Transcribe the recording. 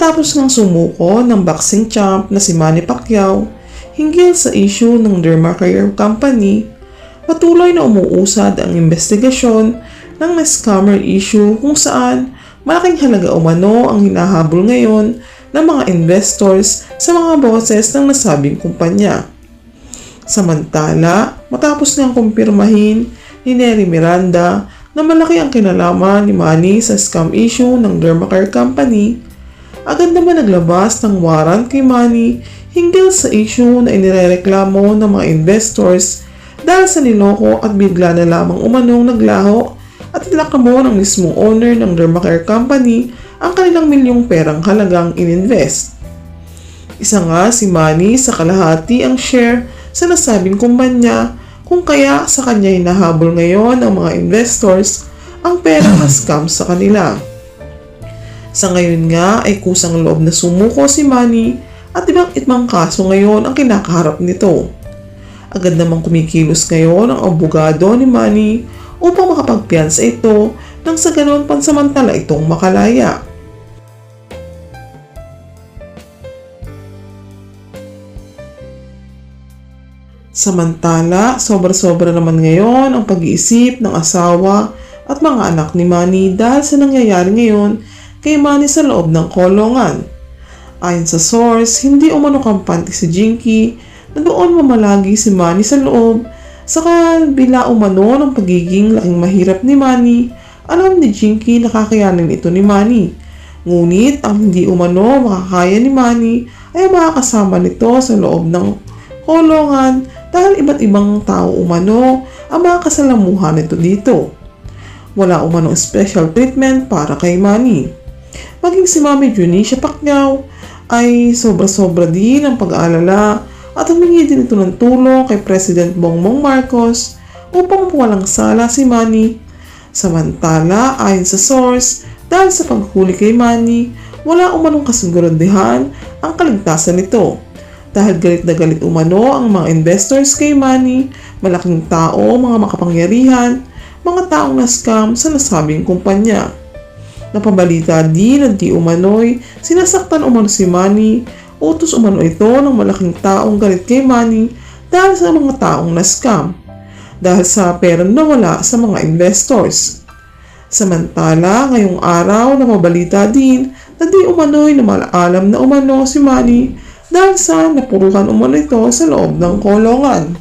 matapos ngang sumuko ng boxing champ na si Manny Pacquiao hinggil sa issue ng Dermacare Company. Patuloy na umuusad ang investigasyon ng scammer issue kung saan malaking halaga umano ang hinahabol ngayon ng mga investors sa mga boses ng nasabing kumpanya. Samantala, matapos niyang kumpirmahin ni Neri Miranda na malaki ang kinalaman ni Manny sa scam issue ng Dermacare Company, agad naman naglabas ng warrant kay Manny hinggil sa issue na inirereklamo ng mga investors dahil sa niloko at bigla na lamang umanong naglaho at inakamo ng mismong owner ng Dermacare Company ang kanilang milyong perang halagang ininvest. Isa nga si Manny sa kalahati ang share sa nasabing kumpanya, kung kaya sa kanya hinahabol ngayon ang mga investors ang perang na scam sa kanila. Sa ngayon nga ay kusang loob na sumuko si Manny at ibang kaso ngayon ang kinakaharap nito. Agad namang kumikilos ngayon ang abogado ni Manny upang makapagpiyansa ito nang sa ganoon pansamantala itong makalaya. Samantala, sobra-sobra naman ngayon ang pag-iisip ng asawa at mga anak ni Manny dahil sa nangyayari ngayon kay Manny sa loob ng kulungan. Ayon sa source, hindi umano kampante si Jinky na doon mamalagi si Manny sa loob. Sa kabila umano ng pagiging laking mahirap ni Manny, alam ni Jinky na kakayanin ito ni Manny. Ngunit ang hindi umano makakaya ni Manny ay makakasama nito sa loob ng kulungan dahil iba't ibang tao umano ang makakasalamuhan nito dito. Wala umanong special treatment para kay Manny. Maging si Mami Junicia Pacquiao ay sobra-sobra din ang pag-aalala at humingi din ito ng tulong kay President Bongbong Marcos upang walang sala si Manny. Samantala, ayon sa source, dahil sa paghuli kay Manny, wala umanong kasiguraduhan ang kaligtasan nito. Dahil galit na galit umano ang mga investors kay Manny, malaking tao, mga makapangyarihan, mga taong na-scam sa nasabing kumpanya. Napabalita din na di umano'y sinasaktan umano si Manny, utos umano ito ng malaking taong galit kay Manny dahil sa mga taong na-scam, dahil sa pera na wala sa mga investors. Samantala, ngayong araw napabalita din na di umano'y namaalam na umano si Manny dahil sa napurukan umano ito sa loob ng kulungan.